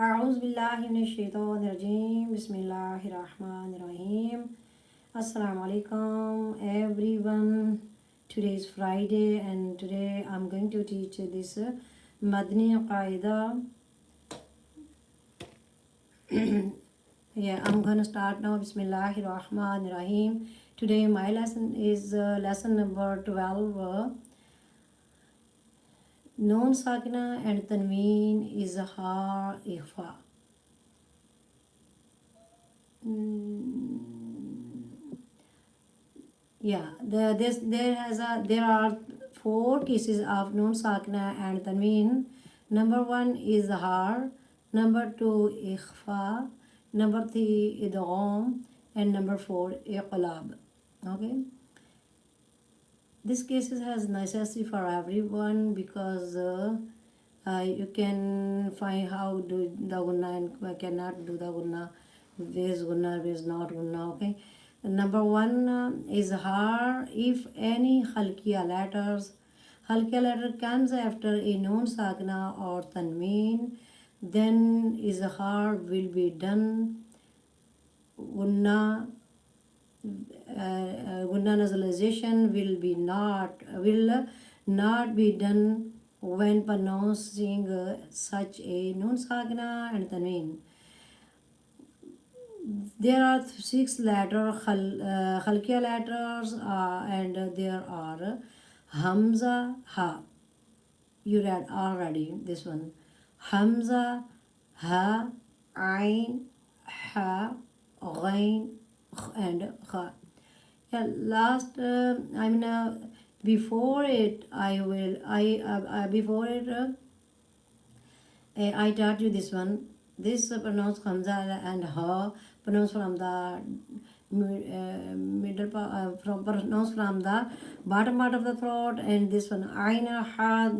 أعوذ بالله من الشيطان الرجيم بسم الله الرحمن الرحيم. Assalamu-Alaikum everyone. Today is Friday and today I'm going to teach this Madni Qaida. Yeah, I'm gonna start now. Bismillahirrahmanirrahim. Today my lesson is lesson number 12. Noon Sakinah and Tanween is har ikhfa. Yeah, there are 4 cases of Noon Sakinah and Tanween. Number 1 is har, number 2 ikhfa, number 3 idgham, and number 4 iqlab. Okay. This case has necessity for everyone because you can find how do the gunna and cannot do the gunna, where is gunna, where is not gunna. Okay. Number 1 is har. If any halkiya letter comes after a noon sakna or tanween, then izhar will be done. Gunna nasalization will not be done when pronouncing such a noon sakna and tanween. There are 6 khalqiya letters and there are hamza, ha. You read already this one. Hamza, ha, ain, ha, ghain, and kha. Yeah, before it I taught you this one. This pronounced hamza and ha, pronounced from the pronounced from the bottom part of the throat, and this one ain ha,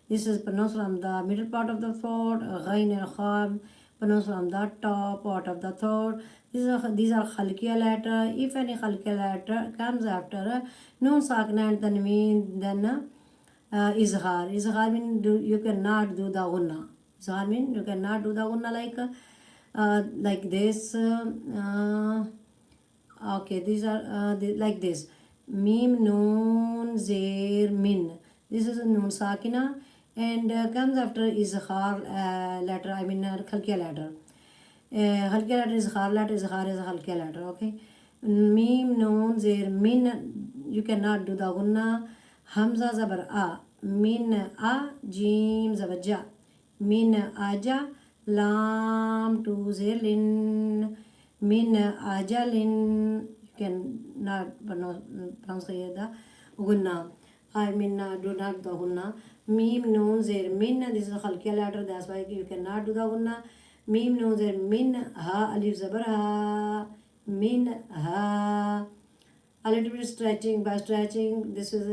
this is pronounced from the middle part of the throat. Ghain and kha pronounced from the top part of the throat. These are khalqiya letter. If any khalqiya letter comes after noon sakna and tanween, then izhar. Izhar means you cannot do the gunna. Izhar means you cannot do the gunna like this. Okay, these are like this. Mim, noon, zer, min. This is a noon sakina and comes after izhar letter. Khalqiya letter. Khalqiya letter is izhar letter. Izhar is a khalqiya letter. Okay. Mim, noon, zer, min. You cannot do the gunna. Hamza zabar a. Min a. Jim zabar ja. Min aja. Lam to zilin. Min ajalin. You cannot pronounce the gunna. Do not do the gunna. Mim, noon, zer, min. This is a khalqiya letter. That's why you cannot do the gunna. Mim, noon, zer, min. Ha, alif zabar ha. Min ha. A little bit stretching. By stretching, this is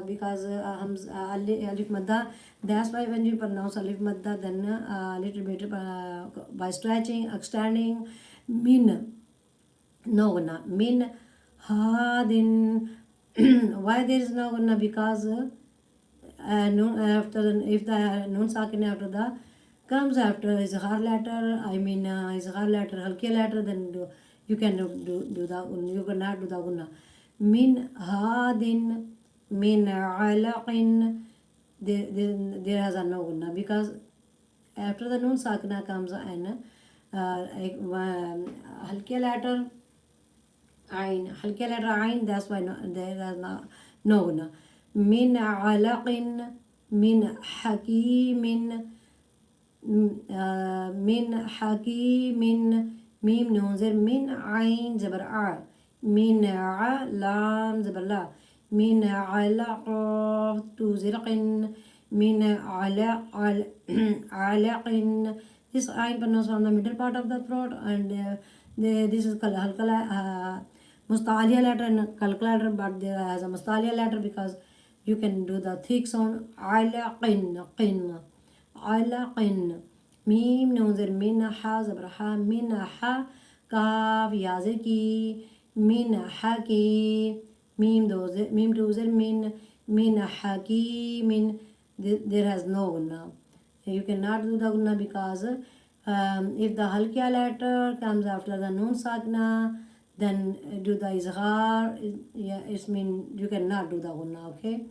because alif madda. That's why when you pronounce alif madda, then a little bit by stretching, extending. Min, no gunna. Min hadin. Why there is no gunna? Because if the noon sakin after the comes after izhar letter, izhar letter, halqiya letter, then you can do the you cannot do the gunna. Min hadin, min alaqin. There has a no gunna because after the noon sakina comes an halqiya letter ain. Halqiya letter ain. That's why there is no gunna. Min alaqin, min hakimin, min hakimin. Mim, noon, zer, min ain zabar a. Min a, lam zabar la. Min alaq to zirqin. Min alaqin. This ain pronounced from the middle part of the throat, and this is mustaliya letter and kalkala letter, but there has a mustaliya letter because you can do the thick sound. Alaqin, qin, alaqin. Mim, noon, zer, min ha zabar ha. Min ha, kaf yazir ki. Min haki. Mim to zer, min haki min. There has no gunna. You cannot do the gunna because If the halkia letter comes after the noon sakna, then do the izhar. Yeah, it's mean you cannot do the gunna. Okay.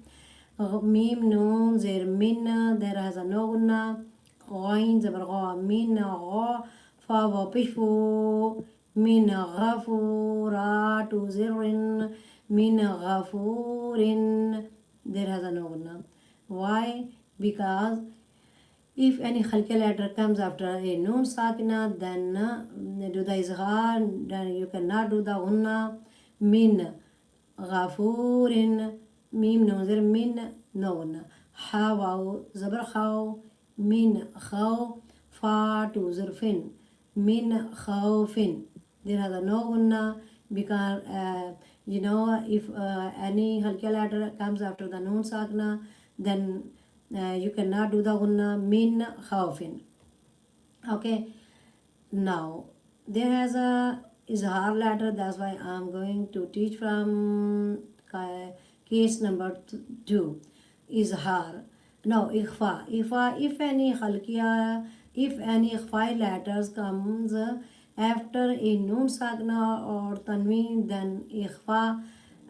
Mim noon zer min, there has a no gunna. Ghain zabar gha min gha, fa wa pishfu min ghafu ra to zirrin min ghafurin, there has a no gunna. Why? Because if any khalqi letter comes after a noon sakina, then do the izhar, then you cannot do the gunna. Min ghafurin, mim nunzir min, no gunna. Ha waw zabar khaw, min khaw, fa to zirfin, min khawfin, there has a no gunna. Because if any halqa letter comes after the noon sakna, then you cannot do the gunna. Min khawfin. Okay. Now there has a izhar letter, that's why I'm going to teach from case number 2. Izhar. Now ikhfa. If any khalqiya, if any ikhfa letters comes after a noon sakna or tanween, then ikhfa,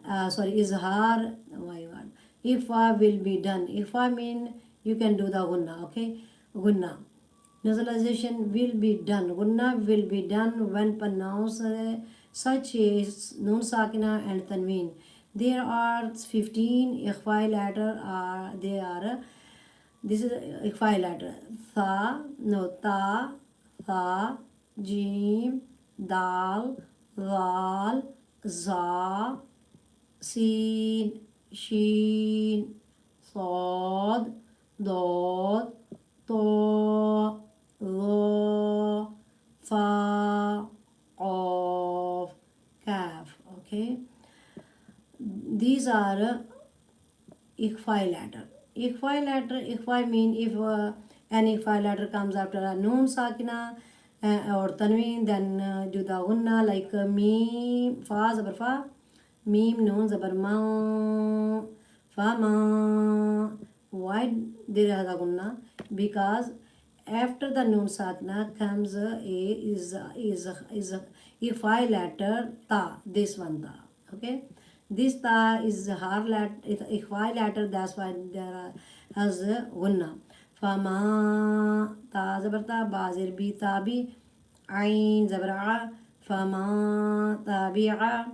izhar, oh my god, ikhfa will be done. Ikhfa mean you can do the gunna. Okay, gunna. Nasalization will be done. Gunna will be done when pronounced such as noon sakina and tanween. There are 15 ikhfa letter. This is ikhfa letter. Ta, tha, jim, dal, zal, za, sin, shin, صاد, ضاد, طاء, ظا, fa, qaf, kaf. Okay, these are ikhfa letter. Ikhfa mean if any ikhfa letter comes after a noon sakina or tanween, then do the gunna, like mim, fa zabar fa, mim noon zabar ma, fa ma. Why there is a gunna? Because after the noon sakna comes is ikhfa letter ta, this one ta. Okay, this ta is har letter, ikhfa letter, that's why there has gunna. Fama, ta zabar ta, ba zir bi tabi, ain zabar a, fama tabi'a,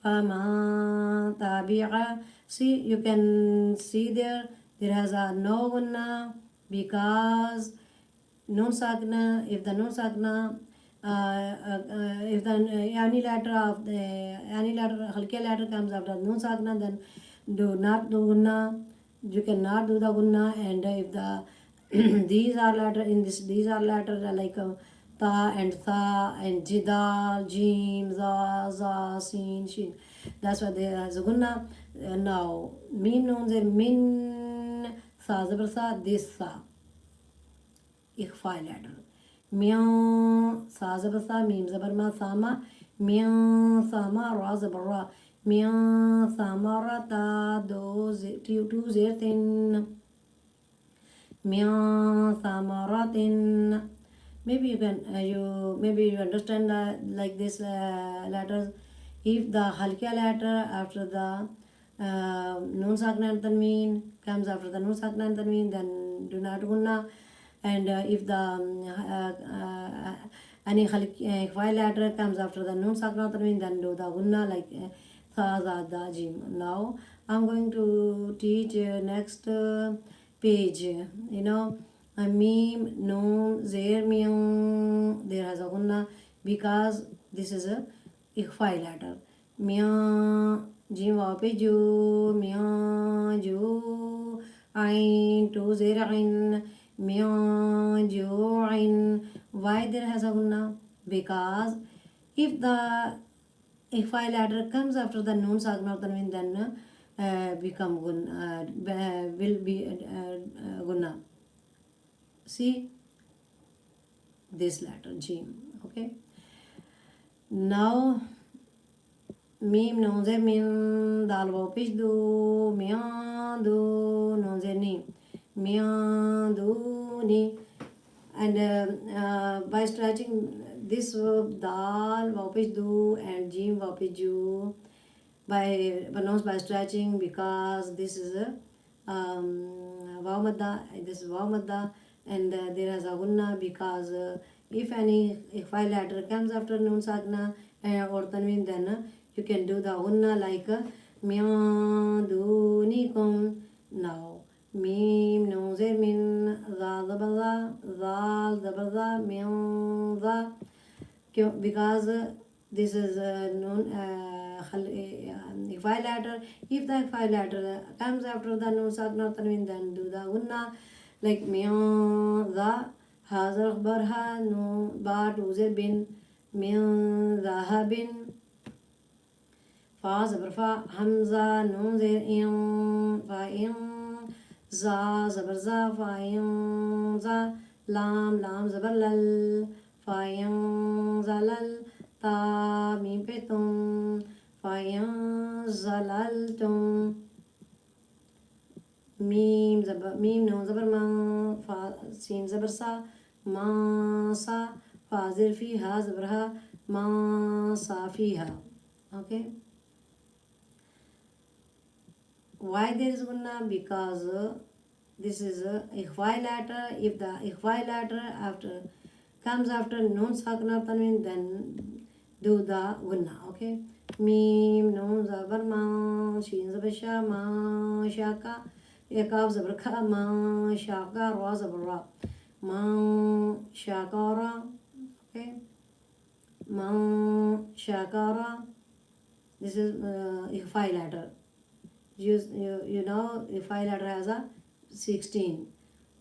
fama tabi'a. See, you can see there has a no gunna, because noon sakna, if the noon sakna, if the any letter of the any letter halqa letter comes after noon sakna, then do not do gunna. You cannot do the gunna. And if the these are letters like ta and tha and jidal, jim, za, sin, shin, that's why there is a gunna. Now min noons are min, sa zabar sa, this sa, ikhfa letter. Mia, sa zabar sa, mim zabar ma, sama, mia, sama, ra zabar ra, mia, sama, ra, ta, do, two zir, tin, mia, sama, ra, tin. Maybe you can maybe you understand like this letters. If the halqa letter after the noon sakna and tanween comes after the noon sakna and tanween, then do not gunna. And if the any ikhfa letter comes after the noon sakna and tanween, then do the gunna, like tha, za, da, jim. Now I'm going to teach next page. Mim, noon, zer, miyam, there has a gunna, because this is a ikhfa letter. Miyam, jim waw pe ju, miyam, ju, ain, to zer, ain, miyam, ju, ain. Why there has a gunna? Because if the ikhfa letter comes after the noon sakna or tanween, then become gunna, will be gunna. See this letter jim. Okay, now mim noon zer min, dal waw pesh du, miyan du, noon zer ni, miyan du ni. And by stretching this verb dal wapish do and jim wapish ju, by pronounced by stretching, because this is a vav madda, this is vav madda, and there has a gunna because if any ikhfa letter comes after noon sakna or tanween, then you can do the gunna like min dunikum. Now mim nun zer min, za zabar za, zal zabar za, min za, because this is known ikhfa letter. If the ikhfa letter comes after the noon sakna or tanween, then do the gunna like min za, ha zarf barha, no ba to zer bin, min zahabin, fa zabar fa, hamza nun zer in, fa in, za zabar za, fa in za, lam zabar lal, fa in zalal, ta mim pe tum, fa in zalaltum, mim nun zabar ma, fa sin zabar sa, ma sa, fa zir fi, ha zabar ha, ma sa fiha. Okay. Why there is gunna? Because this is a ikhfa letter. If the ikhfa letter after comes after noon sakna tanween, then do the gunna. Okay. Mim nun zabar ma, shin zabar sha, ma shaka, ekab zabar ka, ma shaka, ra zabar ra, ma shakara. Okay. Ma shakara. This is ikhfa letter. You know if I letter has a 16.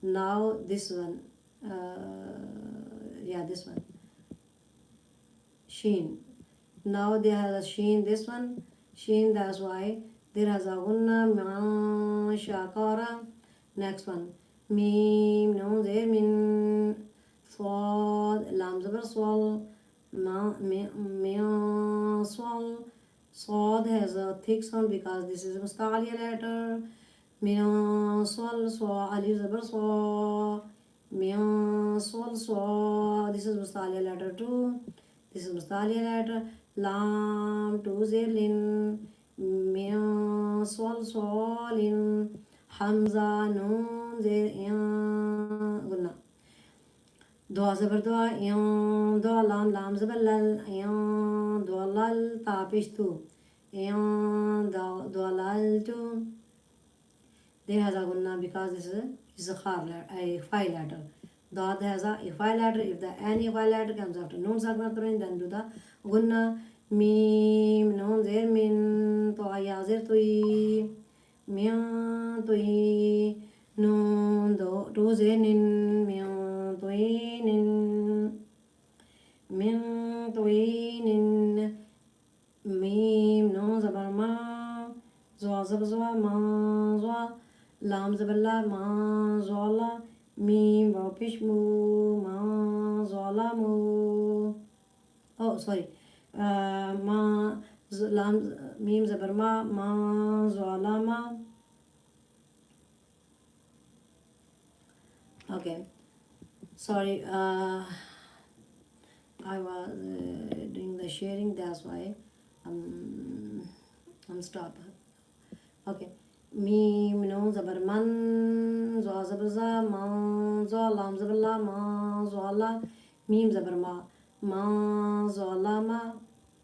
Now this one, this one, sheen. Now there has a sheen, this one sheen, that's why there has a gunna, ma shakara. Next one, mim nun zer min, swad lam zabar swal, ma swal. Swad has a thick sound because this is a musta'aliya letter. Min swal swa, alif zabar swa, min swal swa. This is musta'aliya letter too. This is musta'aliya letter. Lam to zer lin, min swal swalin, hamza nun zer in, gunna. Dua zabar dua, in dua lam zabar lal, in dua lal tapish tu, in dua lal tu. There has a gunna because this is a khar letter, a ikhfa letter. Dot has a ikhfa letter. If the any ikhfa letter comes after noon sakna tanween, then do the gunna. Mim nun zer min, to ya zer tui, min tui, nun do zer nin, min min tuinin, mim nun zabar ma, zwa zabar zwa, ma zwa, lam zabar la, ma zwa la, mim wapish mu, ma zwa la mu. Oh, sorry. Ma lam mim zabar ma, ma zwa la ma. Okay. Sorry, I was doing the sharing, that's why I'm stopped. Okay. Mim nun zabar man, zwa zabar za, ma zwa, lam zabar la, ma zwa la, mim zabar ma, ma zwa la ma,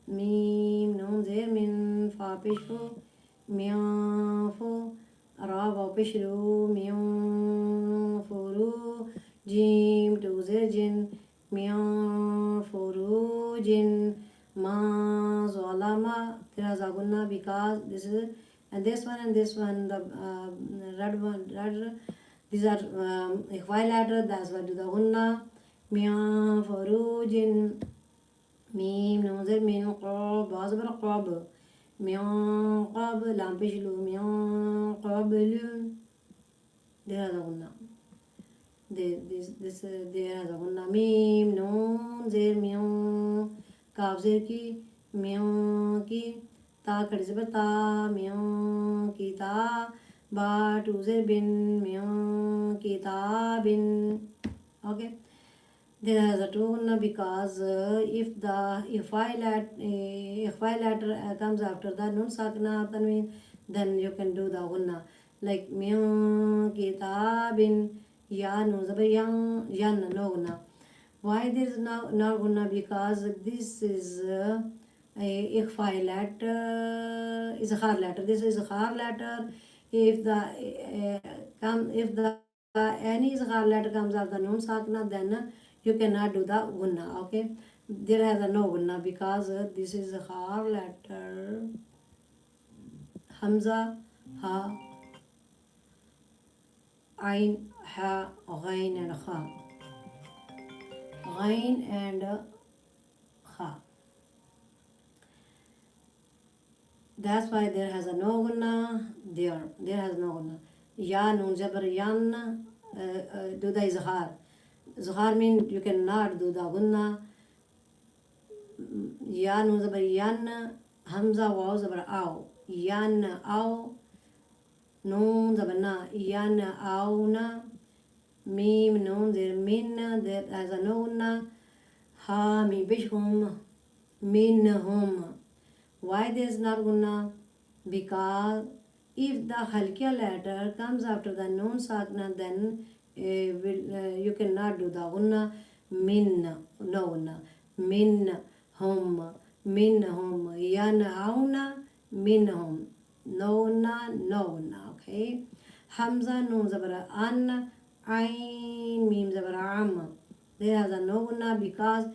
mim nun zer min, fa pishu, mian fu, ra wa pishru, mian furu, jim to zer jin, mian furu jin, ma zwa la ma. There is a gunna because this is, and this one, the red one, these are ikhfa letter, that's why do the gunna. Mian furujin, mim nun zer min, qab, ba zabar qab, mian qab, lam pishlu, mian qablu. There is a gunna. There is a gunna. Mim nun zer mian, kaf zer ki, mian ki, ta khadi zabar ta, mian kita, ba to zer bin, mian kita bin. Okay. There has a two gunna because if the if I letter comes after the nun sakna tanween, then you can do the gunna. Like min kitabin ya nun zabar yan no gunna. Why there is no gunna? Because this is a ikhfa letter is a hard letter. This is a hard letter. If the if the any hard letter comes after nun sakna, then you cannot do the gunna. Okay, there has a no gunna because this is a hard letter. Hamza, ha, ain, ha, ghain and kha. Ghain and kha. That's why there has a no gunna there. There has no gunna. Ya nun jabr yan do the izhar. Izhar means you cannot do the gunna. Ya nun jabr yan hamza waw jabr aw. Yan aw nun jabr na yan aw na mim nun there min there has a no gunna. Ha mi bishhum minhum. Why there is not gunna? Because if the halkia letter comes after the noon sakna, then you cannot do the gunna. Min, no gunna. Min hum, yan auna, min hum. No gunna, no gunna. Okay. Hamza noon zabara an, ain mim zabara am. There has a no gunna because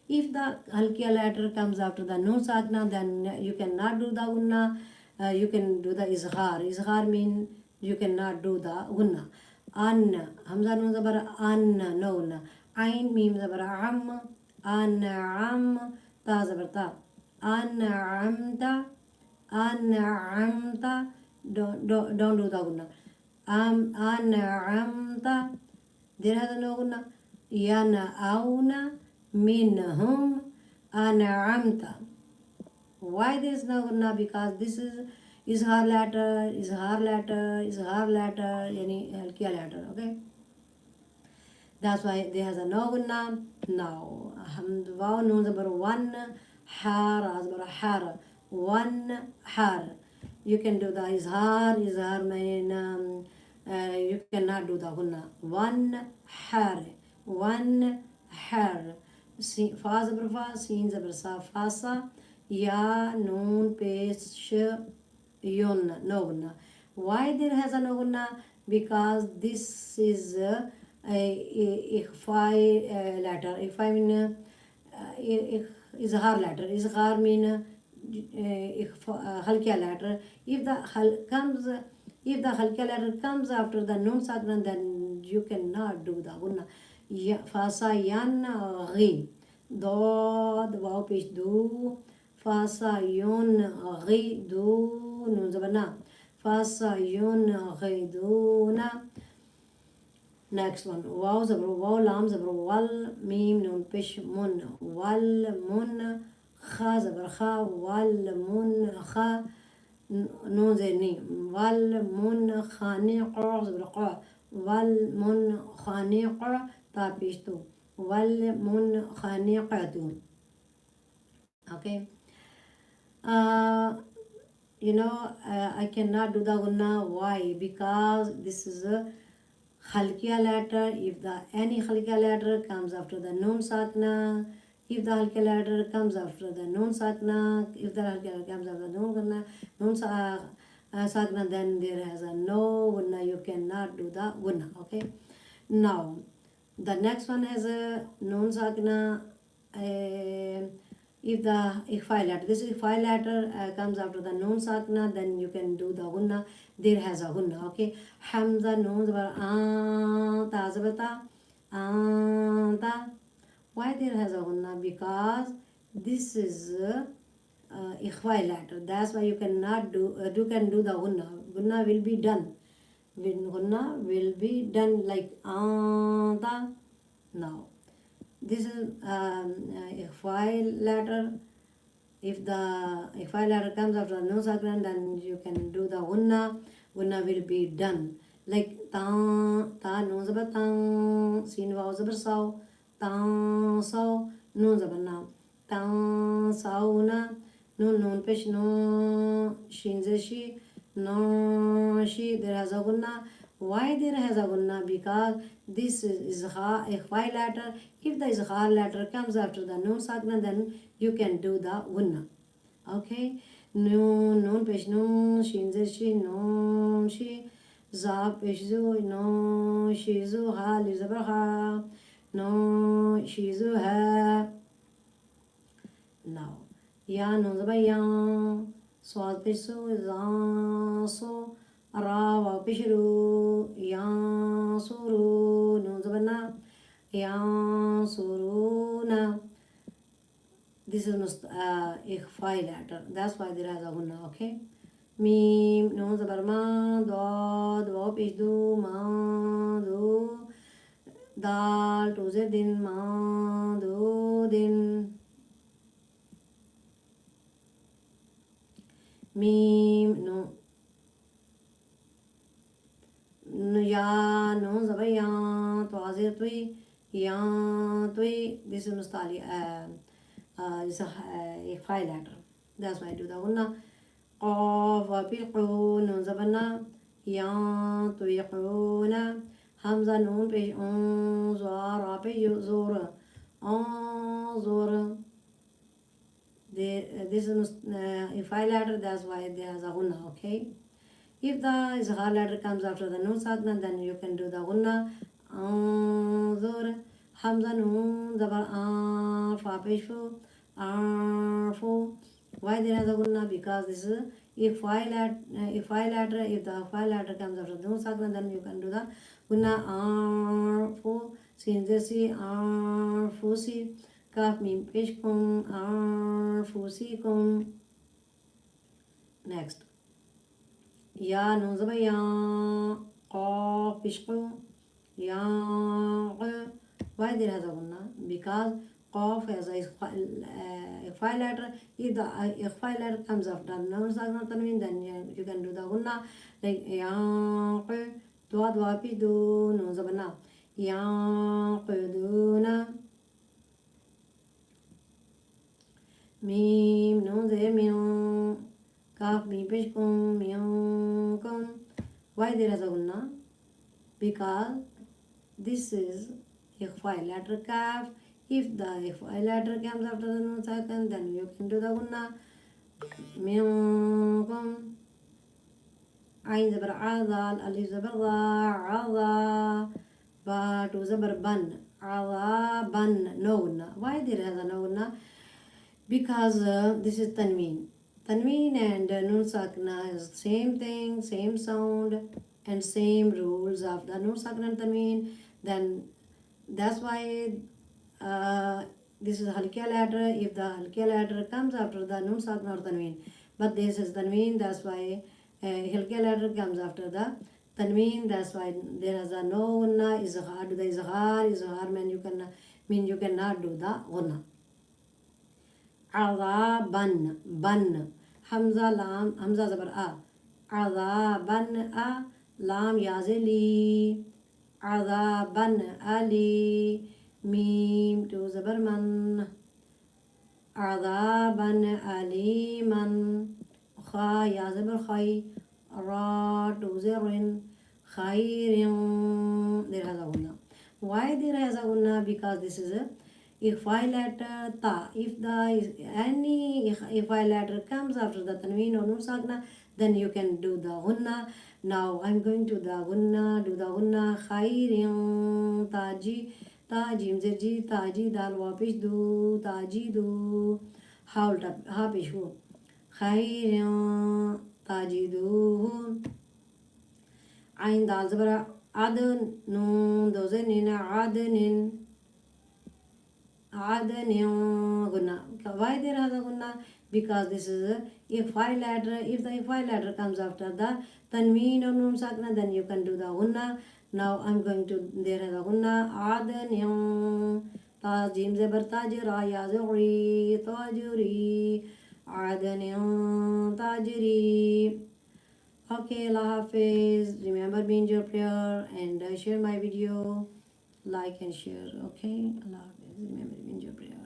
if the halkia letter comes after the nun sakna, then you cannot do the gunna. You can do the izhar. Izhar means you cannot do the gunna. An, hamza nun zabar an, no gunna. Ain mim zabar am, an'am, ta zabar ta. An'amta, an'amta, don't do the gunna. An'amta, there has no gunna. Yana'auna minhum an'amta. Why there is no gunna? Because this is her letter, yani halkiya letter, okay? That's why there has a no gunna. Now, waw nun zabar one, har zabar har, one har. You can do the izhar mean you cannot do the gunna. One har, fa zabar fa, sin zabar sa, fasa, ya noon pesh yun, no gunna. Why there has a no gunna? Because this is a ikhfa letter. Ikhfa mean izhar letter. Izhar mean halkiya letter. If the halkiya letter comes after the nun sakna, then you cannot do the gunna. Fasa yan ghi, dod waw pesh du, fasa yun ghi du nun zabana, fasa yun ghi du na. Next one, waw zabru waw lam zabru wal, mim nun pesh mun, wal mun, kha zabr kha, wal mun kha, nun zeni, wal mun khani qa zabr qa, wal mun khani qa ta pesh tu, wal mun khani qatu. Okay. I cannot do the gunna. Why? Because this is a halkiya letter. If the any halkiya letter comes after the nun sakna, if the halkiya letter comes after the nun sakna, if the halkiya letter comes after the nun sakna, then there has a no gunna. You cannot do the gunna. Okay. Now, the next one has a nun sakna. If the ikhfa letter, this ikhfa letter comes after the nun sakna, then you can do the gunna. There has a gunna. Okay. Hamza nun zabar ta zabata ta. Why there has a gunna? Because this is ikhfa letter. That's why you cannot do. You can do the gunna. Gunna will be done. Gunna will be done like ta. Now, this is ikhfa letter. If the ikhfa letter comes after no sakran, then you can do the gunna. Gunna will be done. Like ta, ta no zabar tang, sin waw zabar saw, Tansaw, noon zabarna. Tansawna, noon pesh no, shin she, no she, there has a gunna. Why there has a gunna? Because this is ha, a five letter. If the izhar letter comes after the noon sakna, then you can do the gunna. Okay, noon pesh no, shin she, no she, za pesh zu, no she zu, ha lizabar ha, no she zu ha. Now, ya no zaba ya, swat pesu za so, ra wa peshru, ya suru, no zaba na, ya suru na. This is ikhfai letter. That's why there is a gunna. Okay. Mim no zabar ma, dad wa peshdu ma do, dal to din ma do din. Mim no ya no zabaya to tui ya tui. This is mustali is a five letter. That's why I do the gunna. Qaf wa pilqu no zabana ya tui quna. Hamza noon pe zara pe zora zora. This is a five letter. That's why there is a gunna. Okay. If the izhar letter comes after the noon sakna, then you can do the gunna. Anzur, hamza noon, zabar fa peshfu, arfu. Why there is a gunna? Because this is if five letter, if the five letter comes after the noon sakna, then you can do the gunna. Arfu, sin jesi, arfusi, kaf mim peshkum, arfusikum. Next. Ya no zaba ya, qaf peshku, ya. Why there has a gunna? Because qaf has a five letter. If the five letter comes after noun sakna tanween, then you can do the gunna. Like ya, dwa dwa pi do no zaba na, ya quduna. Mim no ze mim, kaf mim peshkum minkum. Why there is a gunna? Because this is ikhfa letter kaf. If the ikhfa letter comes after the noon sakna, then you can do the gunna. Minkum. Ain zabar adal, alif zabar da, ada. Ba to zabar ban, ada ban, no gunna. Why there is a no gunna? Because this is tanween. Tanween and noon sakna is same thing, same sound and same rules of the noon sakna and tanween. Then that's why this is halkiya letter. If the halkiya letter comes after the noon sakna or tanween, but this is tanween, that's why halkiya letter comes after the tanween. That's why there is a no gunna. Izhar, do the izhar mean you cannot do the gunna. Adaban, ban. Hamza lam, hamza zabar a. Adaban a, lam yazili. Adaban ali. Mim to zabar man. Adaban aliman. Kha ya zabar khay. Ra to zerin. Khairin. There has a gunna. Why there has a gunna? Because this is a ikhfa letter ta. If the any ikhfa letter comes after the tanween or noon sakna, then you can do the gunna. Now I'm going to the gunna, do the gunna. Khairin taji, tajim zerji, taji dal wapish do, taji do, haul tap hapish ho. Khairin taji do. Ain dal zabara adn noon dozenin adnin. Gunna. Why there has a gunna? Because this is a ikhfa letter. If the ikhfa letter comes after the tanween or noon sakna, then you can do the gunna. Now I'm going to, there has a gunna. Adn tajim zabar tajira yazuri tajuri adn tajiri. Okay, Allah Hafiz. Remember me in your prayer and share my video. like and share. Okay, Allah Hafiz. Remember in your prayer.